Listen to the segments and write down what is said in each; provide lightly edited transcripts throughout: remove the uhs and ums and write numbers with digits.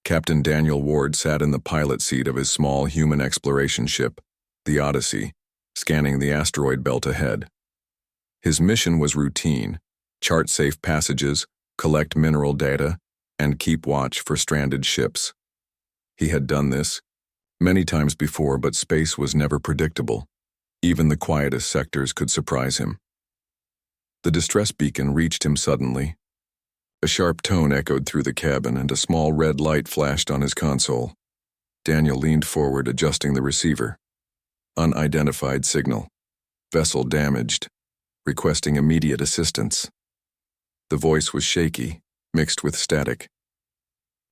Captain Daniel Ward sat in the pilot seat of his small human exploration ship, the Odyssey, scanning the asteroid belt ahead. His mission was routine: chart safe passages, collect mineral data, and keep watch for stranded ships. He had done this many times before, but space was never predictable. Even the quietest sectors could surprise him. The distress beacon reached him suddenly. A sharp tone echoed through the cabin, and a small red light flashed on his console. Daniel leaned forward, adjusting the receiver. Unidentified signal. Vessel damaged. Requesting immediate assistance. The voice was shaky, mixed with static.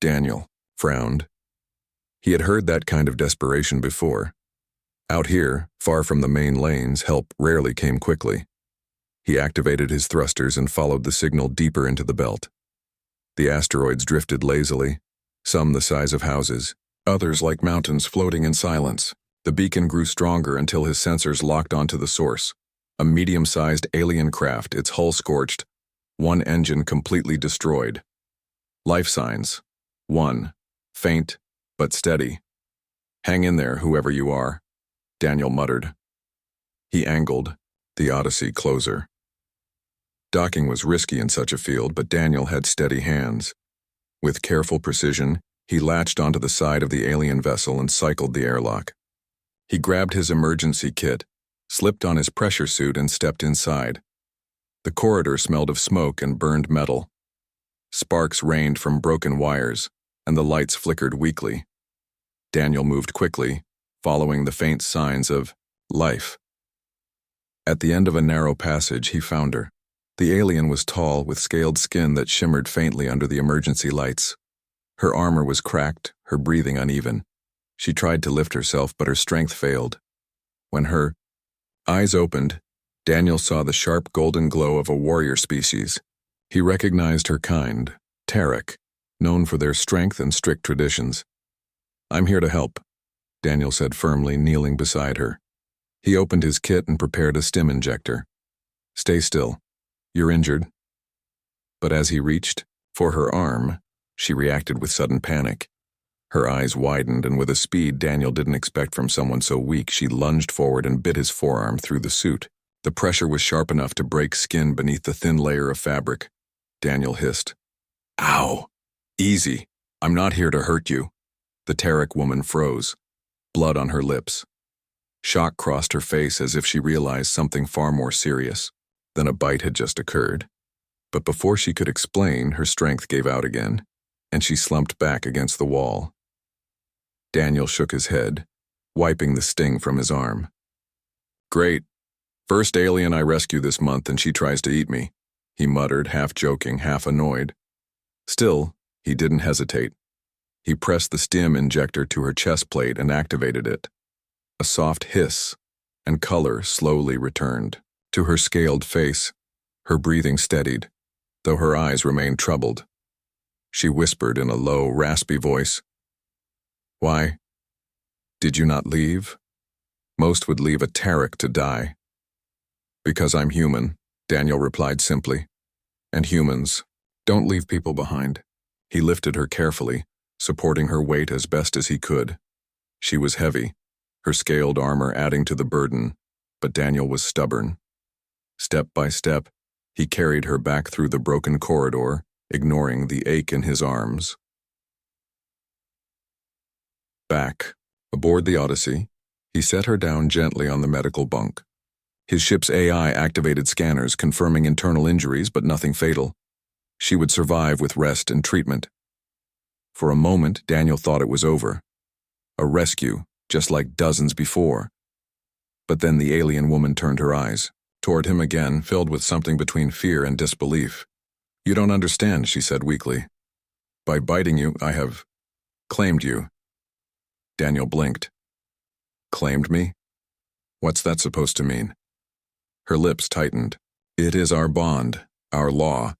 Daniel frowned. He had heard that kind of desperation before. Out here, far from the main lanes, help rarely came quickly. He activated his thrusters and followed the signal deeper into the belt. The asteroids drifted lazily, some the size of houses, others like mountains floating in silence. The beacon grew stronger until his sensors locked onto the source, a medium-sized alien craft, its hull scorched, one engine completely destroyed. Life signs. 1. Faint, but steady. Hang in there, whoever you are, Daniel muttered. He angled, the Odyssey closer. Docking was risky in such a field, but Daniel had steady hands. With careful precision, he latched onto the side of the alien vessel and cycled the airlock. He grabbed his emergency kit, slipped on his pressure suit, and stepped inside. The corridor smelled of smoke and burned metal. Sparks rained from broken wires, and the lights flickered weakly. Daniel moved quickly, following the faint signs of life. At the end of a narrow passage, he found her. The alien was tall, with scaled skin that shimmered faintly under the emergency lights. Her armor was cracked, her breathing uneven. She tried to lift herself, but her strength failed. When her eyes opened, Daniel saw the sharp golden glow of a warrior species. He recognized her kind, Tarek, known for their strength and strict traditions. "I'm here to help," Daniel said firmly, kneeling beside her. He opened his kit and prepared a stim injector. "Stay still. You're injured." But as he reached for her arm, she reacted with sudden panic. Her eyes widened, and with a speed Daniel didn't expect from someone so weak, she lunged forward and bit his forearm through the suit. The pressure was sharp enough to break skin beneath the thin layer of fabric. Daniel hissed. "Ow! Easy. I'm not here to hurt you." The Tarek woman froze, blood on her lips. Shock crossed her face as if she realized something far more serious than a bite had just occurred. But before she could explain, her strength gave out again, and she slumped back against the wall. Daniel shook his head, wiping the sting from his arm. "Great. First alien I rescue this month, and she tries to eat me," he muttered, half joking, half annoyed. Still, he didn't hesitate. He pressed the stim injector to her chest plate and activated it. A soft hiss, and color slowly returned to her scaled face. Her breathing steadied, though her eyes remained troubled. She whispered in a low, raspy voice, "Why did you not leave? Most would leave a Tarek to die." "Because I'm human," Daniel replied simply. "And humans don't leave people behind." He lifted her carefully, supporting her weight as best as he could. She was heavy, her scaled armor adding to the burden, but Daniel was stubborn. Step by step, he carried her back through the broken corridor, ignoring the ache in his arms. Back, aboard the Odyssey, he set her down gently on the medical bunk. His ship's AI activated scanners confirming internal injuries, but nothing fatal. She would survive with rest and treatment. For a moment, Daniel thought it was over. A rescue, just like dozens before. But then the alien woman turned her eyes toward him again, filled with something between fear and disbelief. "You don't understand," she said weakly. "By biting you, I have claimed you." Daniel blinked. "Claimed me? What's that supposed to mean?" Her lips tightened. "It is our bond, our law.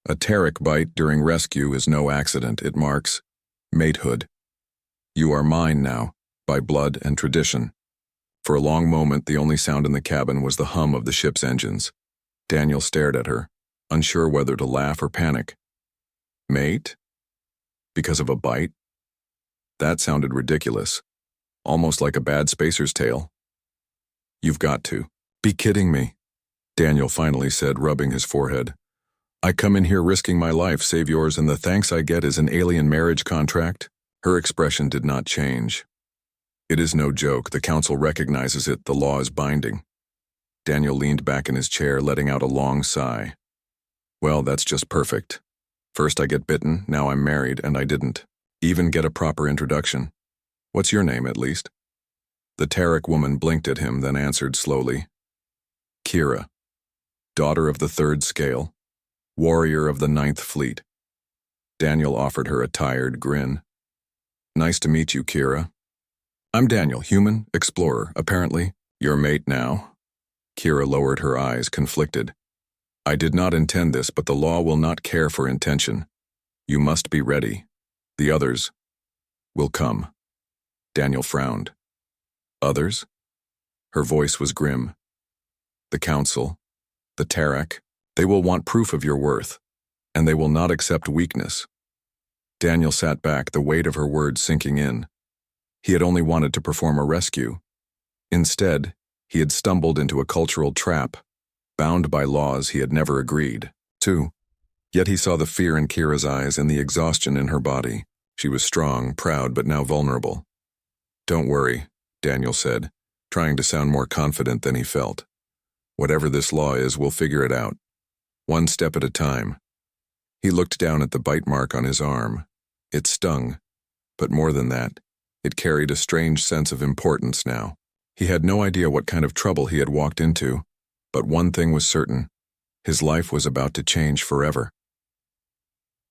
A Tarek bite during rescue is no accident. It marks matehood. You are mine now, by blood and tradition." For a long moment, the only sound in the cabin was the hum of the ship's engines. Daniel stared at her, unsure whether to laugh or panic. "Mate? Because of a bite?" That sounded ridiculous. Almost like a bad spacer's tale. You've got to be kidding me, Daniel finally said, rubbing his forehead. I come in here risking my life, save yours, and the thanks I get is an alien marriage contract? Her expression did not change. It is no joke. The council recognizes it. The law is binding. Daniel leaned back in his chair, letting out a long sigh. Well, that's just perfect. First I get bitten, now I'm married, and I didn't even get a proper introduction. What's your name, at least? The Tarek woman blinked at him, then answered slowly. Kira, daughter of the 3rd scale, warrior of the 9th Fleet. Daniel offered her a tired grin. Nice to meet you, Kira. I'm Daniel, human, explorer, apparently. Your mate now. Kira lowered her eyes, conflicted. I did not intend this, but the law will not care for intention. You must be ready. The others will come. Daniel frowned. Others? Her voice was grim. The council, the Tarek, they will want proof of your worth, and they will not accept weakness. Daniel sat back, the weight of her words sinking in. He had only wanted to perform a rescue. Instead, he had stumbled into a cultural trap, bound by laws he had never agreed to. Yet he saw the fear in Kira's eyes and the exhaustion in her body. She was strong, proud, but now vulnerable. Don't worry, Daniel said, trying to sound more confident than he felt. Whatever this law is, we'll figure it out. One step at a time. He looked down at the bite mark on his arm. It stung, but more than that, it carried a strange sense of importance now. He had no idea what kind of trouble he had walked into, but one thing was certain. His life was about to change forever.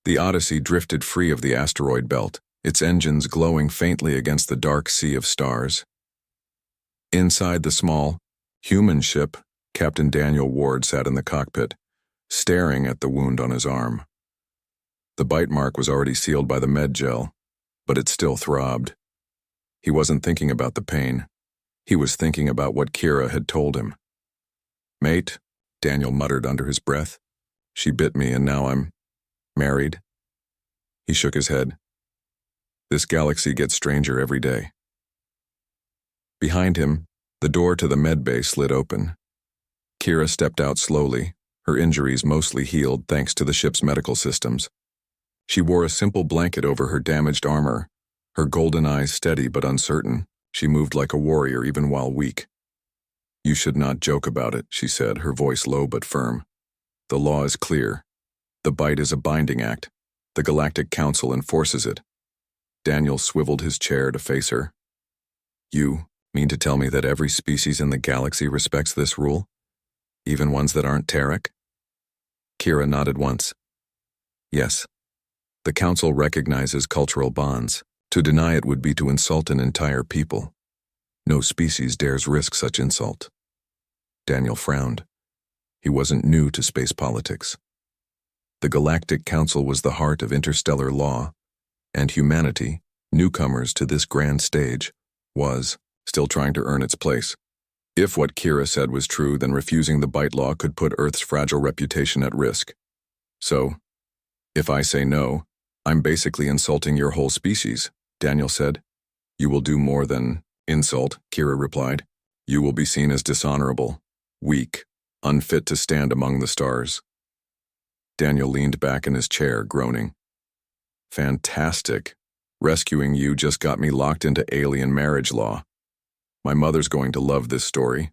The Odyssey drifted free of the asteroid belt, its engines glowing faintly against the dark sea of stars. Inside the small, human ship, Captain Daniel Ward sat in the cockpit, staring at the wound on his arm. The bite mark was already sealed by the med gel, but it still throbbed. He wasn't thinking about the pain. He was thinking about what Kira had told him. Mate, Daniel muttered under his breath. She bit me and now I'm married. He shook his head. This galaxy gets stranger every day. Behind him, the door to the med bay slid open. Kira stepped out slowly, her injuries mostly healed thanks to the ship's medical systems. She wore a simple blanket over her damaged armor, her golden eyes steady but uncertain. She moved like a warrior even while weak. You should not joke about it, she said, her voice low but firm. The law is clear. The bite is a binding act. The Galactic Council enforces it. Daniel swiveled his chair to face her. You mean to tell me that every species in the galaxy respects this rule? Even ones that aren't Tarek? Kira nodded once. Yes. The Council recognizes cultural bonds. To deny it would be to insult an entire people. No species dares risk such insult. Daniel frowned. He wasn't new to space politics. The Galactic Council was the heart of interstellar law, and humanity, newcomers to this grand stage, was still trying to earn its place. If what Kira said was true, then refusing the bite law could put Earth's fragile reputation at risk. So, if I say no, I'm basically insulting your whole species, Daniel said. You will do more than insult, Kira replied. You will be seen as dishonorable, weak, unfit to stand among the stars. Daniel leaned back in his chair, groaning. Fantastic. Rescuing you just got me locked into alien marriage law. My mother's going to love this story.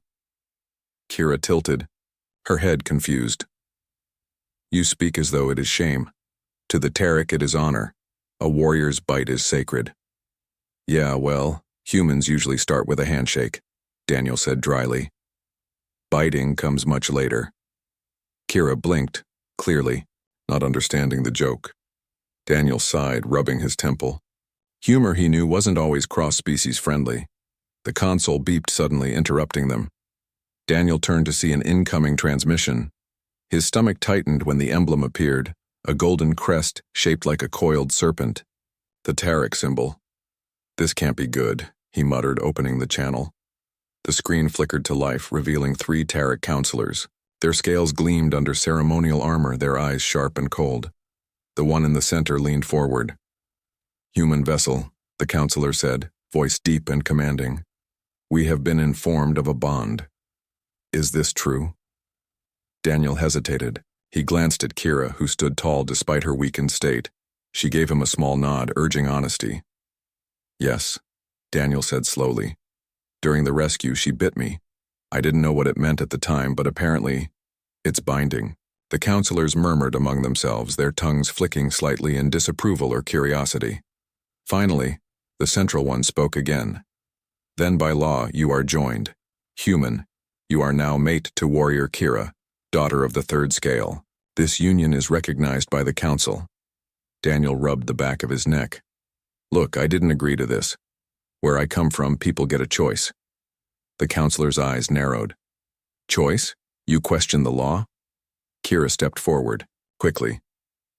Kira tilted, her head confused. You speak as though it is shame. To the Tarek it is honor. A warrior's bite is sacred. Yeah, well, humans usually start with a handshake, Daniel said dryly. Biting comes much later. Kira blinked, clearly, not understanding the joke. Daniel sighed, rubbing his temple. Humor, he knew, wasn't always cross-species friendly. The console beeped suddenly, interrupting them. Daniel turned to see an incoming transmission. His stomach tightened when the emblem appeared, a golden crest shaped like a coiled serpent. The Tarek symbol. This can't be good, he muttered, opening the channel. The screen flickered to life, revealing 3 Tarek counselors. Their scales gleamed under ceremonial armor, their eyes sharp and cold. The one in the center leaned forward. Human vessel, the counselor said, voice deep and commanding. We have been informed of a bond. Is this true? Daniel hesitated. He glanced at Kira, who stood tall despite her weakened state. She gave him a small nod, urging honesty. Yes, Daniel said slowly. During the rescue, she bit me. I didn't know what it meant at the time, but apparently, it's binding. The counselors murmured among themselves, their tongues flicking slightly in disapproval or curiosity. Finally, the central one spoke again. Then by law, you are joined. Human, you are now mate to warrior Kira, daughter of the third scale. This union is recognized by the council. Daniel rubbed the back of his neck. Look, I didn't agree to this. Where I come from, people get a choice. The counselor's eyes narrowed. Choice? You question the law? Kira stepped forward, quickly.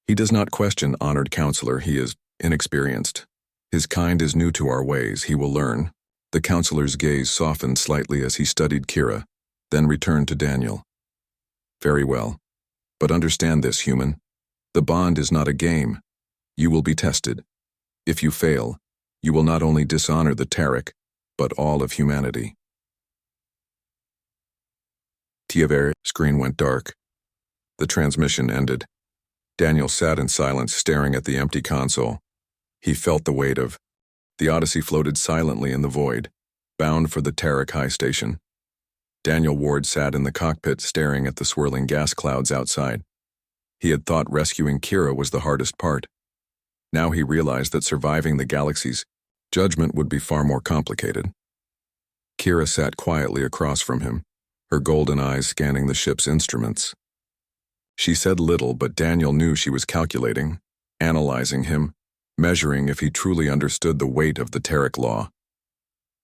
He does not question, honored counselor. He is inexperienced. His kind is new to our ways. He will learn. The counselor's gaze softened slightly as he studied Kira, then returned to Daniel. Very well. But understand this, human. The bond is not a game. You will be tested. If you fail, you will not only dishonor the Tarek, but all of humanity. Tiaver's screen went dark. The transmission ended. Daniel sat in silence, staring at the empty console. He felt the weight of. The Odyssey floated silently in the void, bound for the Tarek High Station. Daniel Ward sat in the cockpit, staring at the swirling gas clouds outside. He had thought rescuing Kira was the hardest part. Now he realized that surviving the galaxy's judgment would be far more complicated. Kira sat quietly across from him, her golden eyes scanning the ship's instruments. She said little, but Daniel knew she was calculating, analyzing him, measuring if he truly understood the weight of the Tarek law.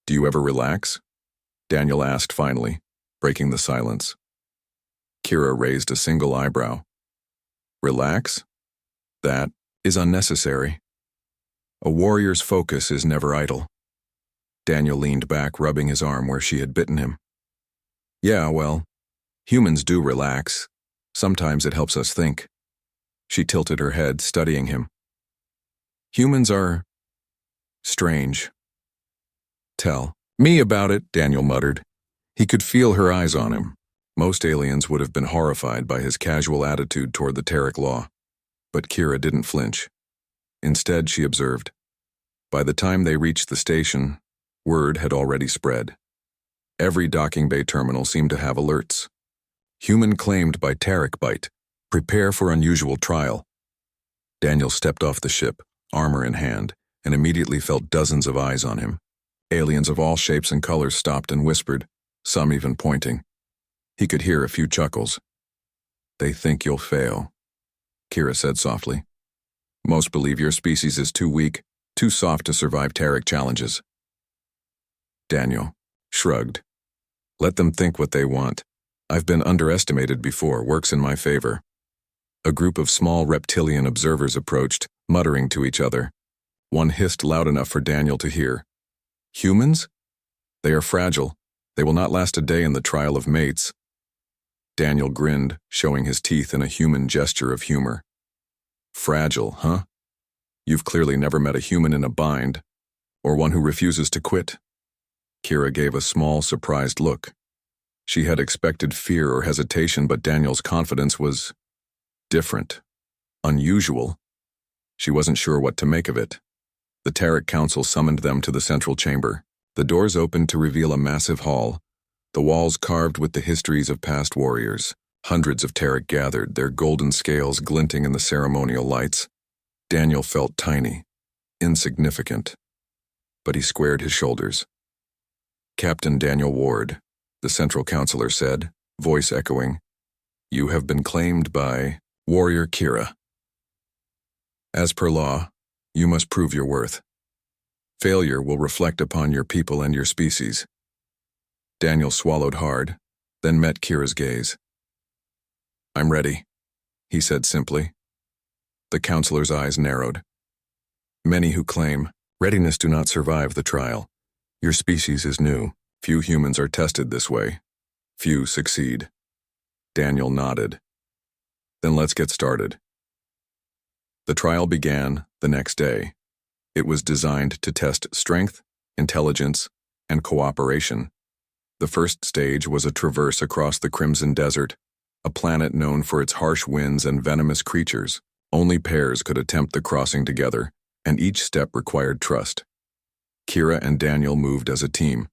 Do you ever relax? Daniel asked finally, breaking the silence. Kira raised a single eyebrow. Relax? That is unnecessary. A warrior's focus is never idle. Daniel leaned back, rubbing his arm where she had bitten him. Yeah, well, humans do relax. Sometimes it helps us think. She tilted her head, studying him. Humans are strange. Tell me about it, Daniel muttered. He could feel her eyes on him. Most aliens would have been horrified by his casual attitude toward the Tarek law. But Kira didn't flinch. Instead, she observed. By the time they reached the station, word had already spread. Every docking bay terminal seemed to have alerts. Human claimed by Tarek bite. Prepare for unusual trial. Daniel stepped off the ship, armor in hand, and immediately felt dozens of eyes on him. Aliens of all shapes and colors stopped and whispered, some even pointing. He could hear a few chuckles. They think you'll fail, Kira said softly. Most believe your species is too weak, too soft to survive Tarek challenges. Daniel shrugged. Let them think what they want. I've been underestimated before, works in my favor. A group of small reptilian observers approached, muttering to each other. One hissed loud enough for Daniel to hear. Humans? They are fragile. They will not last a day in the trial of mates. Daniel grinned, showing his teeth in a human gesture of humor. Fragile, huh? You've clearly never met a human in a bind, or one who refuses to quit. Kira gave a small, surprised look. She had expected fear or hesitation, but Daniel's confidence was different, unusual. She wasn't sure what to make of it. The Tarek Council summoned them to the central chamber. The doors opened to reveal a massive hall, the walls carved with the histories of past warriors. Hundreds of Tarek gathered, their golden scales glinting in the ceremonial lights. Daniel felt tiny, insignificant, but he squared his shoulders. Captain Daniel Ward, the central counselor said, voice echoing, you have been claimed by warrior Kira. As per law, you must prove your worth. Failure will reflect upon your people and your species. Daniel swallowed hard, then met Kira's gaze. I'm ready, he said simply. The counselor's eyes narrowed. Many who claim readiness do not survive the trial. Your species is new. Few humans are tested this way. Few succeed. Daniel nodded. Then let's get started. The trial began the next day. It was designed to test strength, intelligence, and cooperation. The first stage was a traverse across the Crimson Desert, a planet known for its harsh winds and venomous creatures. Only pairs could attempt the crossing together, and each step required trust. Kira and Daniel moved as a team.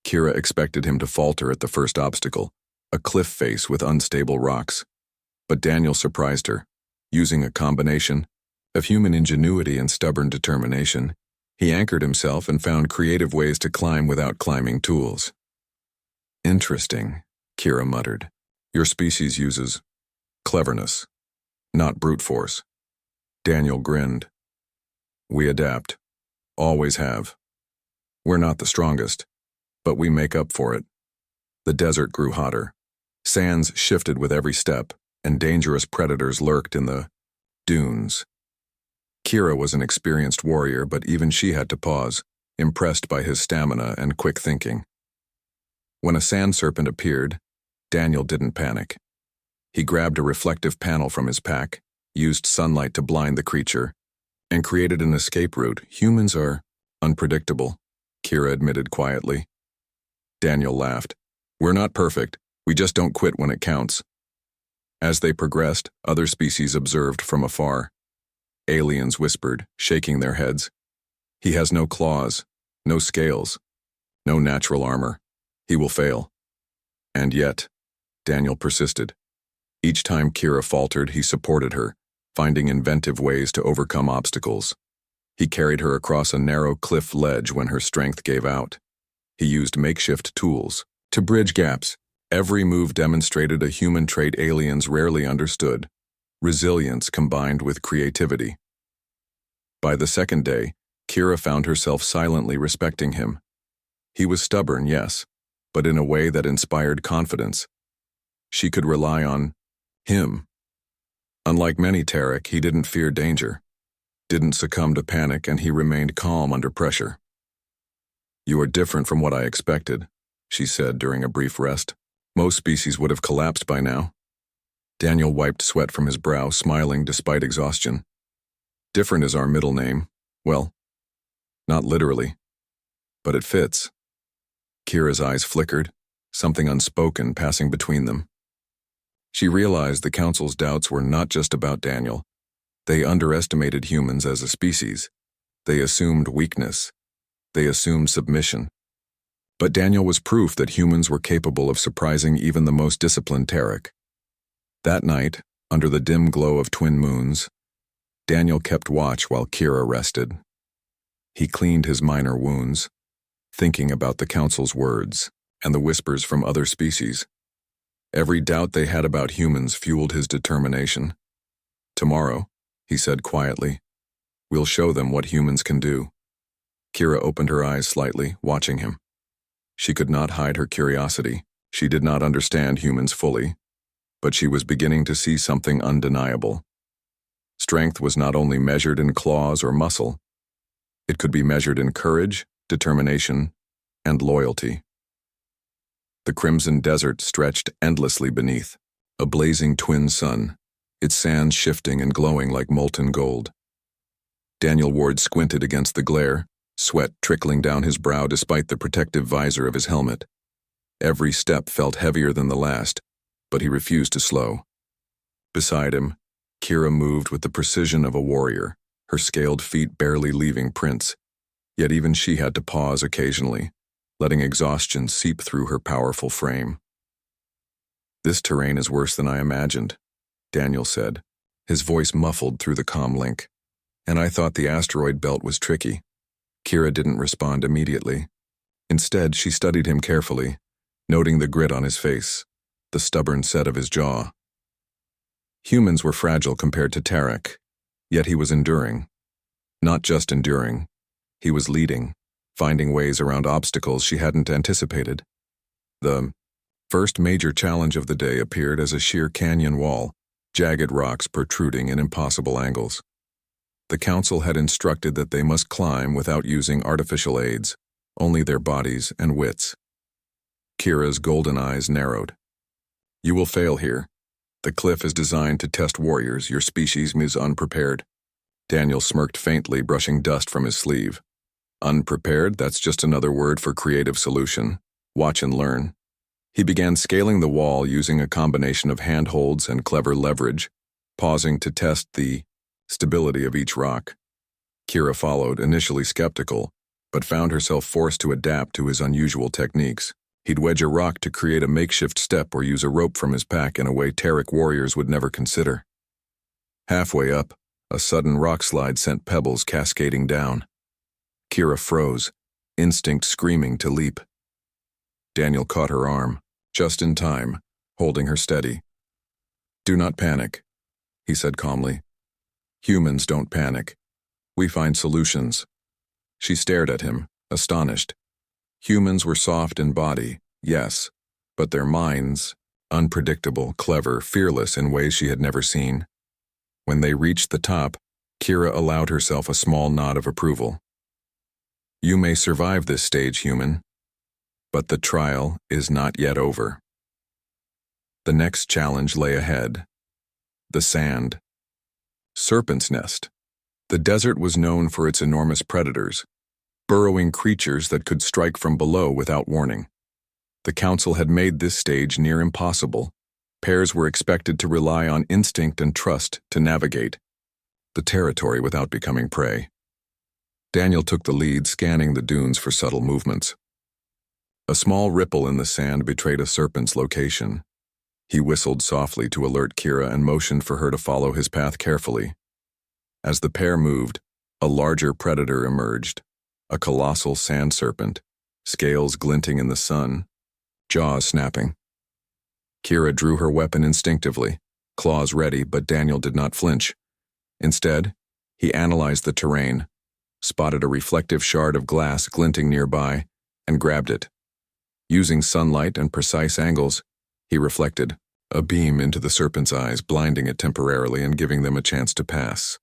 Kira expected him to falter at the first obstacle, a cliff face with unstable rocks. But Daniel surprised her. Using a combination of human ingenuity and stubborn determination, he anchored himself and found creative ways to climb without climbing tools. "Interesting," Kira muttered. "Your species uses cleverness, not brute force." Daniel grinned. "We adapt. Always have. We're not the strongest, but we make up for it." The desert grew hotter. Sands shifted with every step, and dangerous predators lurked in the dunes. Kira was an experienced warrior, but even she had to pause, impressed by his stamina and quick thinking. When a sand serpent appeared, Daniel didn't panic. He grabbed a reflective panel from his pack, used sunlight to blind the creature, and created an escape route. "Humans are unpredictable," Kira admitted quietly. Daniel laughed. "We're not perfect. We just don't quit when it counts." As they progressed, other species observed from afar. Aliens whispered, shaking their heads. "He has no claws, no scales, no natural armor. He will fail." And yet, Daniel persisted. Each time Kira faltered, he supported her, finding inventive ways to overcome obstacles. He carried her across a narrow cliff ledge when her strength gave out. He used makeshift tools to bridge gaps. Every move demonstrated a human trait aliens rarely understood: resilience combined with creativity. By the second day, Kira found herself silently respecting him. He was stubborn, yes, but in a way that inspired confidence. She could rely on him. Unlike many Tarek, he didn't fear danger, didn't succumb to panic, and he remained calm under pressure. "You are different from what I expected," she said during a brief rest. "Most species would have collapsed by now." Daniel wiped sweat from his brow, smiling despite exhaustion. "Different is our middle name. Well, not literally, but it fits." Kira's eyes flickered, something unspoken passing between them. She realized the Council's doubts were not just about Daniel. They underestimated humans as a species. They assumed weakness. They assumed submission. But Daniel was proof that humans were capable of surprising even the most disciplined Tarek. That night, under the dim glow of twin moons, Daniel kept watch while Kira rested. He cleaned his minor wounds, thinking about the Council's words and the whispers from other species. Every doubt they had about humans fueled his determination. "Tomorrow," he said quietly, "we'll show them what humans can do." Kira opened her eyes slightly, watching him. She could not hide her curiosity. She did not understand humans fully, but she was beginning to see something undeniable. Strength was not only measured in claws or muscle. It could be measured in courage, determination, and loyalty. The Crimson Desert stretched endlessly beneath, a blazing twin sun, its sands shifting and glowing like molten gold. Daniel Ward squinted against the glare, sweat trickling down his brow despite the protective visor of his helmet. Every step felt heavier than the last, but he refused to slow. Beside him, Kira moved with the precision of a warrior, her scaled feet barely leaving prints. Yet even she had to pause occasionally, letting exhaustion seep through her powerful frame. "This terrain is worse than I imagined," Daniel said, his voice muffled through the comm link. "And I thought the asteroid belt was tricky." Kira didn't respond immediately. Instead, she studied him carefully, noting the grit on his face, the stubborn set of his jaw. Humans were fragile compared to Tarek, yet he was enduring. Not just enduring, he was leading, finding ways around obstacles she hadn't anticipated. The first major challenge of the day appeared as a sheer canyon wall, jagged rocks protruding in impossible angles. The Council had instructed that they must climb without using artificial aids, only their bodies and wits. Kira's golden eyes narrowed. "You will fail here. The cliff is designed to test warriors. Your species is unprepared." Daniel smirked faintly, brushing dust from his sleeve. Unprepared, that's just another word for creative solution. Watch and learn. He began scaling the wall using a combination of handholds and clever leverage, pausing to test the stability of each rock. Kira followed, initially skeptical, but found herself forced to adapt to his unusual techniques. He'd wedge a rock to create a makeshift step or use a rope from his pack in a way Terek warriors would never consider. Halfway up, a sudden rock slide sent pebbles cascading down. Kira froze, instinct screaming to leap. Daniel caught her arm, just in time, holding her steady. "Do not panic," he said calmly. "Humans don't panic. We find solutions." She stared at him, astonished. Humans were soft in body, yes, but their minds, unpredictable, clever, fearless in ways she had never seen. When they reached the top, Kira allowed herself a small nod of approval. "You may survive this stage, human, but the trial is not yet over." The next challenge lay ahead. The sand. Serpent's nest. The desert was known for its enormous predators, burrowing creatures that could strike from below without warning. The council had made this stage near impossible. Pairs were expected to rely on instinct and trust to navigate the territory without becoming prey. Daniel took the lead, scanning the dunes for subtle movements. A small ripple in the sand betrayed a serpent's location. He whistled softly to alert Kira and motioned for her to follow his path carefully. As the pair moved, a larger predator emerged, a colossal sand serpent, scales glinting in the sun, jaws snapping. Kira drew her weapon instinctively, claws ready, but Daniel did not flinch. Instead, he analyzed the terrain, spotted a reflective shard of glass glinting nearby, and grabbed it. Using sunlight and precise angles, he reflected a beam into the serpent's eyes, blinding it temporarily and giving them a chance to pass.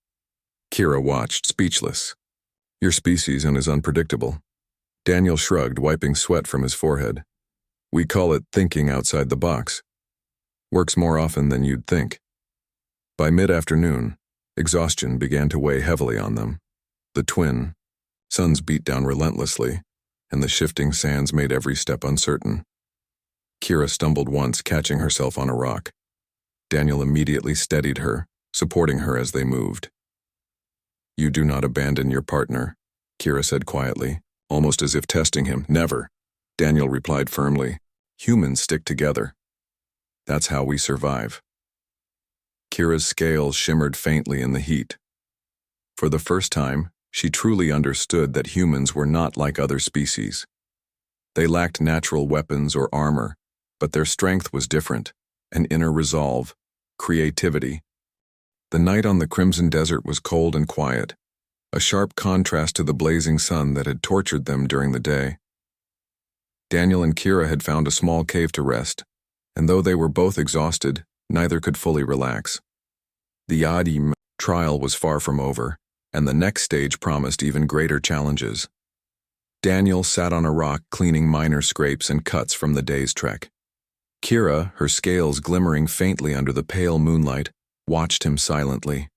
Kira watched, speechless. "Your species is unpredictable." Daniel shrugged, wiping sweat from his forehead. "We call it thinking outside the box. Works more often than you'd think." By mid-afternoon, exhaustion began to weigh heavily on them. The twin suns beat down relentlessly, and the shifting sands made every step uncertain. Kira stumbled once, catching herself on a rock. Daniel immediately steadied her, supporting her as they moved. "You do not abandon your partner," Kira said quietly, almost as if testing him. "Never," Daniel replied firmly. "Humans stick together. That's how we survive." Kira's scales shimmered faintly in the heat. For the first time, she truly understood that humans were not like other species. They lacked natural weapons or armor, but their strength was different, an inner resolve, creativity. The night on the Crimson Desert was cold and quiet, a sharp contrast to the blazing sun that had tortured them during the day. Daniel and Kira had found a small cave to rest, and though they were both exhausted, neither could fully relax. The Yadim trial was far from over, and the next stage promised even greater challenges. Daniel sat on a rock cleaning minor scrapes and cuts from the day's trek. Kira, her scales glimmering faintly under the pale moonlight, watched him silently.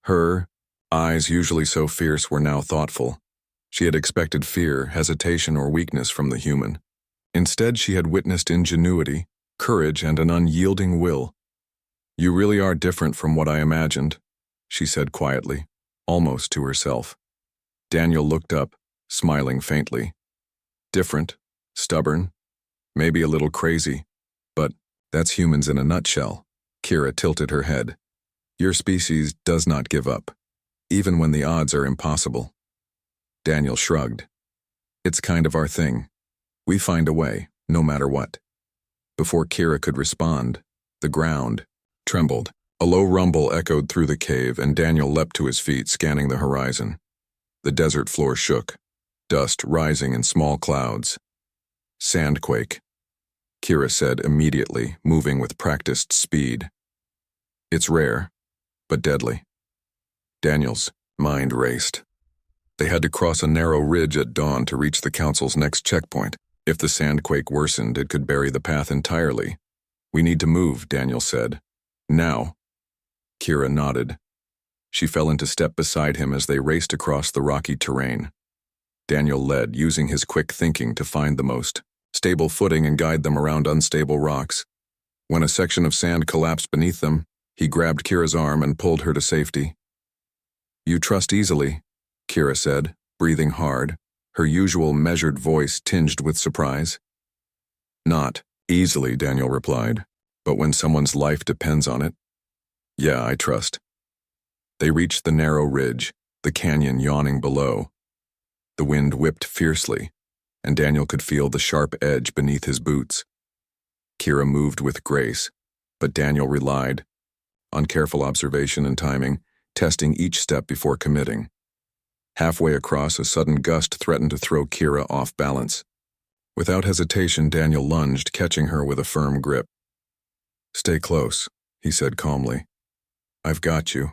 Her eyes, usually so fierce, were now thoughtful. She had expected fear, hesitation, or weakness from the human. Instead, she had witnessed ingenuity, courage, and an unyielding will. "You really are different from what I imagined," she said quietly, almost to herself. Daniel looked up, smiling faintly. "Different, stubborn, maybe a little crazy, but that's humans in a nutshell." Kira tilted her head. "Your species does not give up, even when the odds are impossible." Daniel shrugged. "It's kind of our thing. We find a way, no matter what." Before Kira could respond, the ground trembled. A low rumble echoed through the cave, and Daniel leapt to his feet, scanning the horizon. The desert floor shook, dust rising in small clouds. "Sandquake," Kira said immediately, moving with practiced speed. "It's rare, but deadly." Daniel's mind raced. They had to cross a narrow ridge at dawn to reach the council's next checkpoint. If the sandquake worsened, it could bury the path entirely. "We need to move," Daniel said. "Now." Kira nodded. She fell into step beside him as they raced across the rocky terrain. Daniel led, using his quick thinking to find the most stable footing and guide them around unstable rocks. When a section of sand collapsed beneath them, he grabbed Kira's arm and pulled her to safety. "You trust easily," Kira said, breathing hard, her usual measured voice tinged with surprise. "Not easily," Daniel replied, "but when someone's life depends on it, yeah, I trust." They reached the narrow ridge, the canyon yawning below. The wind whipped fiercely, and Daniel could feel the sharp edge beneath his boots. Kira moved with grace, but Daniel relied on careful observation and timing, testing each step before committing. Halfway across, a sudden gust threatened to throw Kira off balance. Without hesitation, Daniel lunged, catching her with a firm grip. "Stay close," he said calmly. "I've got you."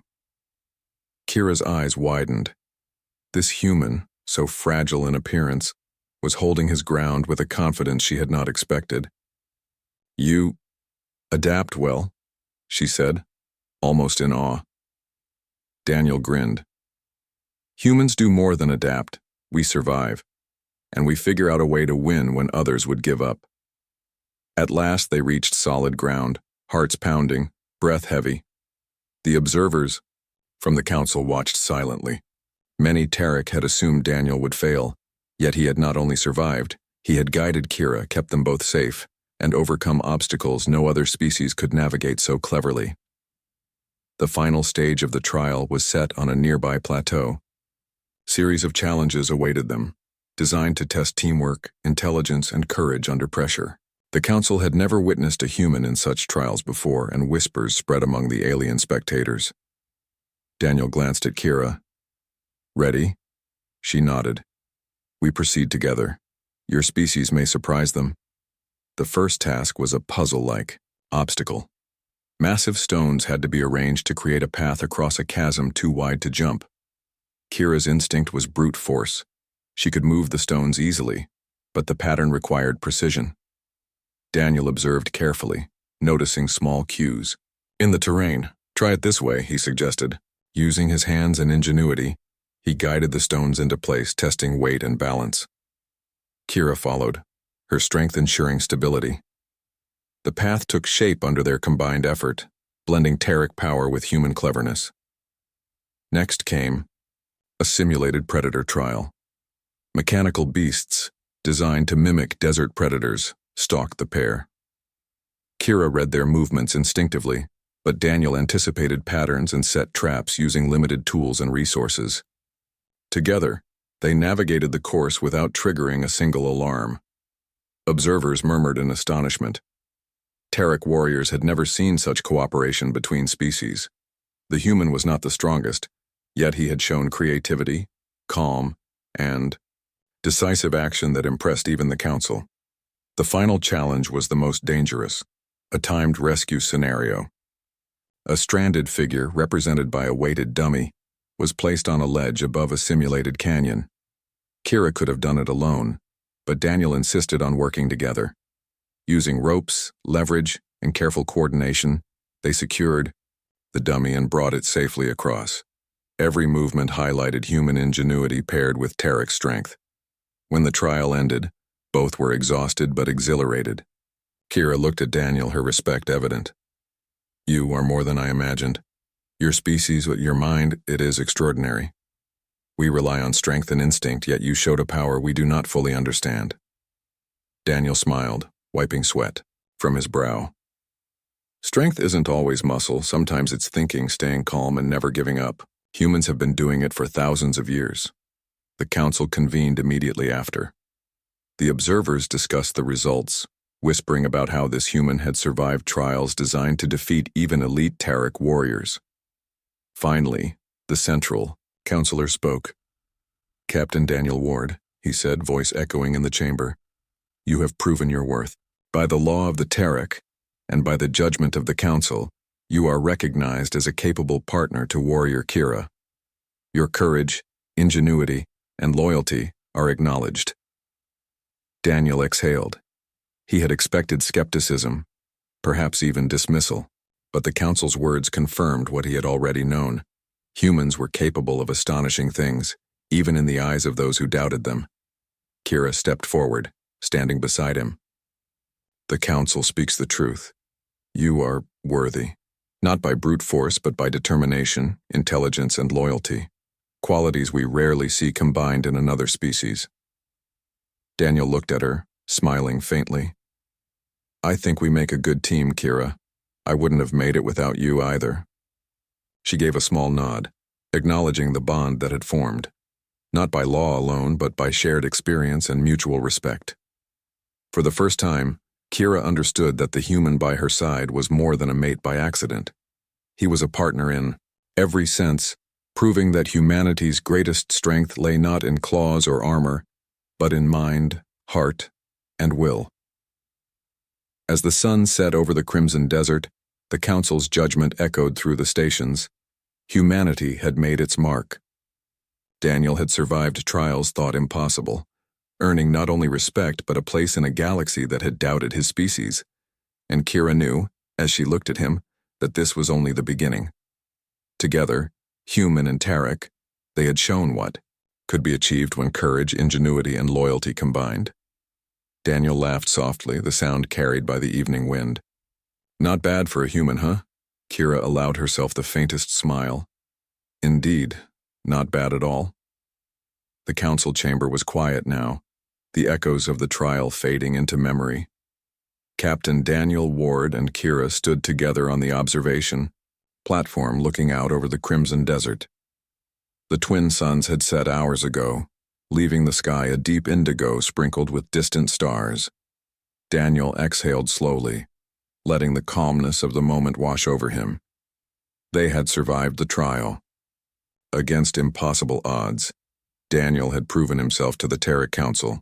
Kira's eyes widened. This human, so fragile in appearance, was holding his ground with a confidence she had not expected. "You adapt well," she said, almost in awe. Daniel grinned. "Humans do more than adapt. We survive, and we figure out a way to win when others would give up." At last they reached solid ground, hearts pounding, breath heavy. The observers from the council watched silently. Many Tarek had assumed Daniel would fail, yet he had not only survived, he had guided Kira, kept them both safe, and overcome obstacles no other species could navigate so cleverly. The final stage of the trial was set on a nearby plateau. Series of challenges awaited them, designed to test teamwork, intelligence, and courage under pressure. The council had never witnessed a human in such trials before, and whispers spread among the alien spectators. Daniel glanced at Kira. "Ready?" She nodded. "We proceed together. Your species may surprise them." The first task was a puzzle-like obstacle. Massive stones had to be arranged to create a path across a chasm too wide to jump. Kira's instinct was brute force. She could move the stones easily, but the pattern required precision. Daniel observed carefully, noticing small cues. "In the terrain, try it this way," he suggested. Using his hands and ingenuity, he guided the stones into place, testing weight and balance. Kira followed, her strength ensuring stability. The path took shape under their combined effort, blending Tarek power with human cleverness. Next came a simulated predator trial. Mechanical beasts, designed to mimic desert predators, stalked the pair. Kira read their movements instinctively, but Daniel anticipated patterns and set traps using limited tools and resources. Together, they navigated the course without triggering a single alarm. Observers murmured in astonishment. Tarek warriors had never seen such cooperation between species. The human was not the strongest, yet he had shown creativity, calm, and decisive action that impressed even the council. The final challenge was the most dangerous, a timed rescue scenario. A stranded figure, represented by a weighted dummy, was placed on a ledge above a simulated canyon. Kira could have done it alone, but Daniel insisted on working together. Using ropes, leverage, and careful coordination, they secured the dummy and brought it safely across. Every movement highlighted human ingenuity paired with Tarek's strength. When the trial ended, both were exhausted but exhilarated. Kira looked at Daniel, her respect evident. "You are more than I imagined. Your species, your mind, it is extraordinary. We rely on strength and instinct, yet you showed a power we do not fully understand." Daniel smiled, wiping sweat from his brow. "Strength isn't always muscle. Sometimes it's thinking, staying calm, and never giving up. Humans have been doing it for thousands of years." The council convened immediately after. The observers discussed the results, whispering about how this human had survived trials designed to defeat even elite Tarek warriors. Finally, the central counselor spoke. "Captain Daniel Ward," he said, voice echoing in the chamber, "you have proven your worth. By the law of the Tarek, and by the judgment of the council, you are recognized as a capable partner to warrior Kira. Your courage, ingenuity, and loyalty are acknowledged." Daniel exhaled. He had expected skepticism, perhaps even dismissal, but the council's words confirmed what he had already known. Humans were capable of astonishing things, even in the eyes of those who doubted them. Kira stepped forward, standing beside him. The Council speaks the truth. You are worthy, not by brute force but by determination, intelligence, and loyalty, qualities we rarely see combined in another species. Daniel looked at her, smiling faintly. I think we make a good team, Kira. I wouldn't have made it without you either. She gave a small nod, acknowledging the bond that had formed, not by law alone but by shared experience and mutual respect. For the first time, Kira understood that the human by her side was more than a mate by accident. He was a partner in every sense, proving that humanity's greatest strength lay not in claws or armor, but in mind, heart, and will. As the sun set over the crimson desert, the Council's judgment echoed through the stations. Humanity had made its mark. Daniel had survived trials thought impossible, earning not only respect but a place in a galaxy that had doubted his species. And Kira knew, as she looked at him, that this was only the beginning. Together, human and Tarek, they had shown what could be achieved when courage, ingenuity, and loyalty combined. Daniel laughed softly, the sound carried by the evening wind. Not bad for a human, huh? Kira allowed herself the faintest smile. Indeed, not bad at all. The council chamber was quiet now, the echoes of the trial fading into memory. Captain Daniel Ward and Kira stood together on the observation platform looking out over the crimson desert. The twin suns had set hours ago, leaving the sky a deep indigo sprinkled with distant stars. Daniel exhaled slowly, letting the calmness of the moment wash over him. They had survived the trial. Against impossible odds, Daniel had proven himself to the Tarek Council,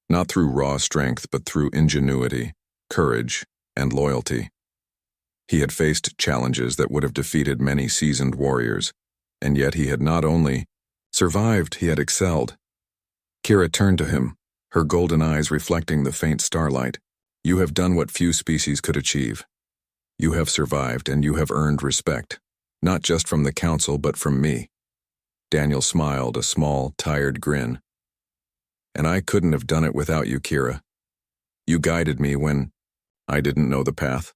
not through raw strength but through ingenuity, courage, and loyalty. He had faced challenges that would have defeated many seasoned warriors, and yet he had not only survived, he had excelled. Kira turned to him, her golden eyes reflecting the faint starlight. You have done what few species could achieve. You have survived and you have earned respect, not just from the council but from me. Daniel smiled, a small, tired grin. And I couldn't have done it without you, Kira. You guided me when I didn't know the path.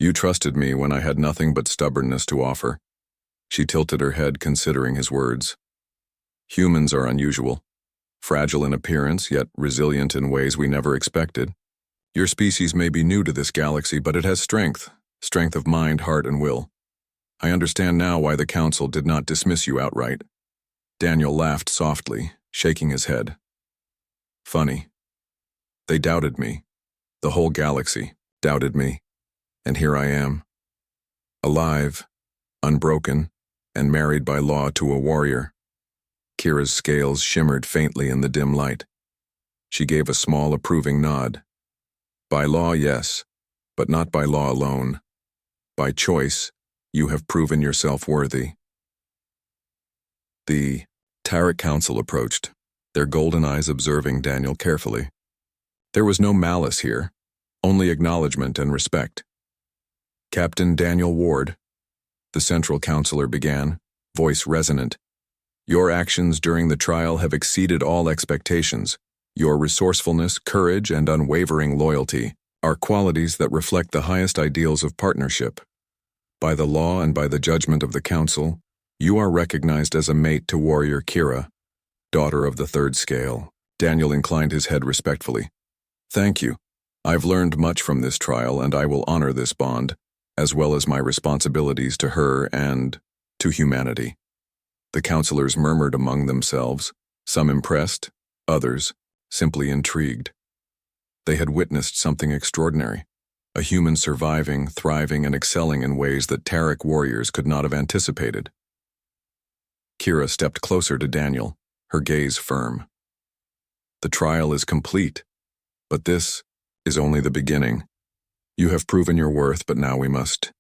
You trusted me when I had nothing but stubbornness to offer. She tilted her head, considering his words. Humans are unusual, fragile in appearance, yet resilient in ways we never expected. Your species may be new to this galaxy, but it has strength of mind, heart, and will. I understand now why the council did not dismiss you outright. Daniel laughed softly, shaking his head. Funny. They doubted me. The whole galaxy doubted me. And here I am. Alive, unbroken, and married by law to a warrior. Kira's scales shimmered faintly in the dim light. She gave a small approving nod. By law, yes, but not by law alone. By choice, you have proven yourself worthy. The Tarek Council approached, their golden eyes observing Daniel carefully. There was no malice here, only acknowledgement and respect. Captain Daniel Ward, the Central Counselor began, voice resonant. Your actions during the trial have exceeded all expectations. Your resourcefulness, courage, and unwavering loyalty are qualities that reflect the highest ideals of partnership. By the law and by the judgment of the Council, you are recognized as a mate to warrior Kira, daughter of the third scale. Daniel inclined his head respectfully. Thank you. I've learned much from this trial, and I will honor this bond, as well as my responsibilities to her and to humanity. The counselors murmured among themselves, some impressed, others simply intrigued. They had witnessed something extraordinary, a human surviving, thriving, and excelling in ways that Tarek warriors could not have anticipated. Kira stepped closer to Daniel, her gaze firm. The trial is complete, but this is only the beginning. You have proven your worth, but now we must